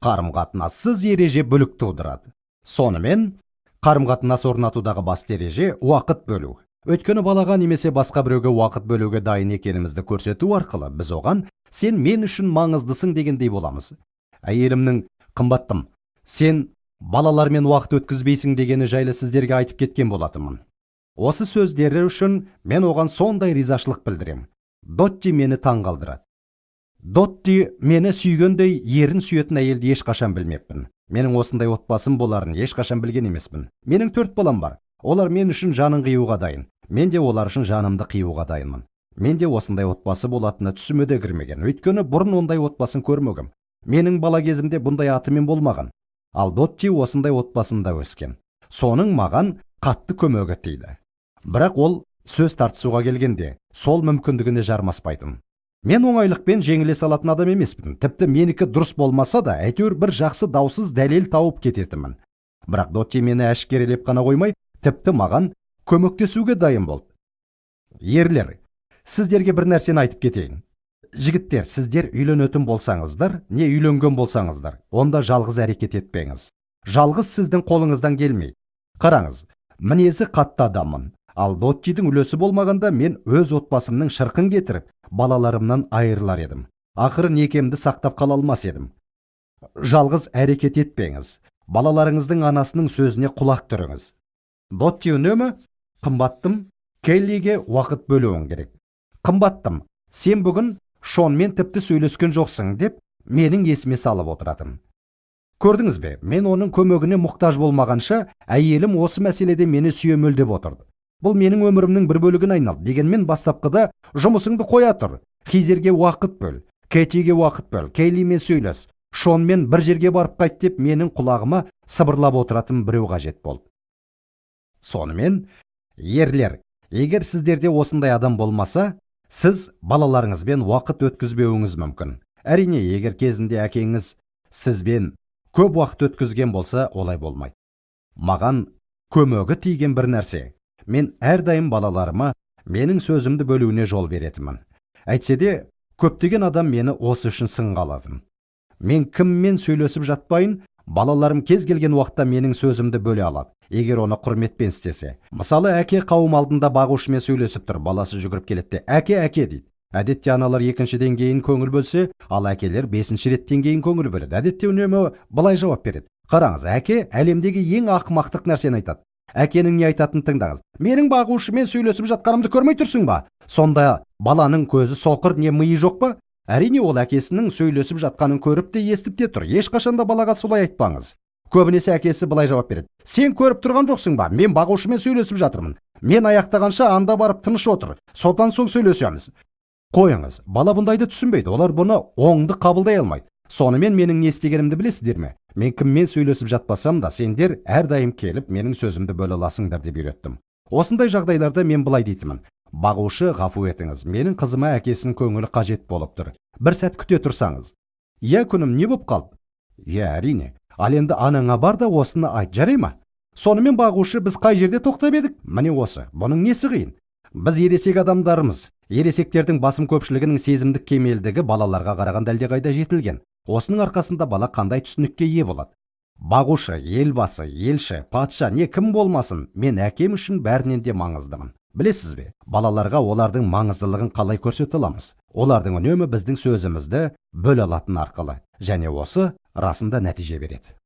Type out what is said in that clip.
қарым-қатынассыз ереже бүлік тудырады. Сонымен, қарым-қатынас орнатудағы басты ереже уақыт бөлу. Өйткені балаға немесе басқа біреуге уақыт бөлуге дайын екенімізді көрсету арқылы біз оған сен мен үшін маңыздысың дегендей боламыз. Әйелімнің қымбаттым, сен балалармен уақыт өткізбейсің дегені жайлы сіздерге айтып кеткен болатынмын. Осы сөздері үшін мен оған сондай ризашылық білдірем. Дотти мені таңғалдырады. Дотти мені сүйгендей ерін сүйетін әйелді ешқашан білмеппін. Менің осындай отбасым боларын ешқашан білген емеспін. Менің 4 балам бар. Олар мен үшін жанын қиюға дайын. Мен де олар үшін жанымды қиюға дайынмын. Мен де осындай отбасы болатыны түсіме де кірмеген. Өйткені бұрын ондай отбасын көрмегем. Менің бала кезімде бұндай атымен болмаған. Ал Дотти осындай отбасында өскен. Соның маған қатты көмегі тиді. Бірақ ол сөз тартысуға келгенде сол мүмкіндігіне жармаспайтын. Мен оңайлықпен жеңіле салатын адам емеспін. Тіпті менікі дұрыс болмаса да, әйтеуір бір жақсы даусыз дәлел тауып кететімін. Бірақ Дотти мені әшкерелеп қана қоймай, тіпті маған көмектесуге дайын болды. Ерлер, сіздерге бір нәрсені айтып кетейін. Жігіттер, сіздер үйленетін болсаңыздар, не үйленген болсаңыздар, онда жалғыз әрекет етпеңіз. Жалғыз сіздің қолыңыздан келмей. Қараңыз, мінезі қатты адаммын. Ал Доттидің үлесі болмағанда мен өз отбасымның шырқын кетіріп, балаларымнан айырылар едім. Ақыры некемді сақтап қала алмас едім. Жалғыз әрекет етпеңіз. Балаларыңыздың анасының сөзіне құлақ түріңіз. Дотти үнемі, қымбаттым, Келлиге уақыт бөлуің керек. Қымбаттым, сен бүгін Шонмен тіпті сөйлескен жоқсың деп, менің есіме салып отыратын. Көрдіңіз бе, мен оның көмегіне мұқтаж болмағанша, әйелім осы мәселеде мені сүйемелдеп отырды. Бұл менің өмірімнің бір бөлігін айналды. Дегенмен бастапқыда жұмысыңды қоя тұр. Хизерге уақыт бөл, Кэтиге уақыт бөл, Келлимен сөйлес. Шонмен бір жерге барып қайт деп менің құлағыма сыбырлап отыратын біреу қажет болды. Сонымен, ерлер, егер сіздерде осындай адам болмаса, сіз балаларыңызбен уақыт өткізбеуіңіз мүмкін. Әрине, егер кезінде әкеңіз сізбен көп уақыт өткізген болса, олай болмайды. Маған көмегі тиген бір нәрсе. Мен әрдайым балаларыма менің сөзімді бөлуіне жол беретімін. Әйтсе де, көптеген адам мені осы үшін сынға алатын. Мен кіммен сөйлесіп жатпайын, балаларым кез келген уақытта менің сөзімді бөле алады, егер оны құрметпен істесе. Мысалы, әке қауым алдында бағушымен сөйлесіп тұр, баласы жүгіріп келеді, әке дейді. Әдетте аналар 2-ші деңгейін көңіл бөлсе, ал әкелер 5-ші реттен кейін көңіл бөледі. Әдетте үнемі былай жауап береді. Қараңыз, әке әлемдегі ең ақымақтық нәрсені айтады. Әкенің не айтатынын тыңдаңыз. Менің бағушымен сөйлесіп жатқанымды көрмей тұрсың ба? Сонда баланың көзі соқыр, не миы жоқ па? Әрине, ол әкесінің сөйлесіп жатқанын көріп те естіп те тұр. Ешқашанда балаға солай айтпаңыз. Көбінесе әкесі былай жауап береді. Сен көріп тұрған жоқсың ба? Мен бағушымен сөйлесіп жатырмын. Мен аяқтағанша анда барып тыныш отыр. Содан соң сөйлесеміз. Қойыңыз, бала бұндайды түсінбейді. Олар бұны оңды қабылдай алмайды. Сонымен менің не істегенімді білесіздер ме? Мен кіммен сөйлесіп жатпасам да, сендер әрдайым келіп менің сөзімді бөле аласыңдар деп үйреттім. Осындай жағдайларда мен былай дейтімін. Бағушы, ғафу етіңіз, менің қызыма әкесінің көңілі қажет болып тұр. Бір сәт күте тұрсаңыз. Иә, күнім, не болып қалды? Иә, әрине. Ал енді анаңа бар да осыны айт, жарай ма? Сонымен бағушы, біз қай жерде тоқтап едік? Міне осы. Бұның несі қиын? Біз ересек адамдарымыз. Ересектердің басым көпшілігінің сезімдік кемелдігі балаларға қараған әлдеқайда жетілген. Осының арқасында бала қандай түсінікке ие болады? Бағушы, елбасы, елші, патша, не кім болмасын, мен әкем үшін бәрінен де маңыздымын. Білесіз бе, балаларға олардың маңыздылығын қалай көрсете аламыз? Олардың үнемі біздің сөзімізді бөле алатын арқылы. Және осы расында нәтиже береді.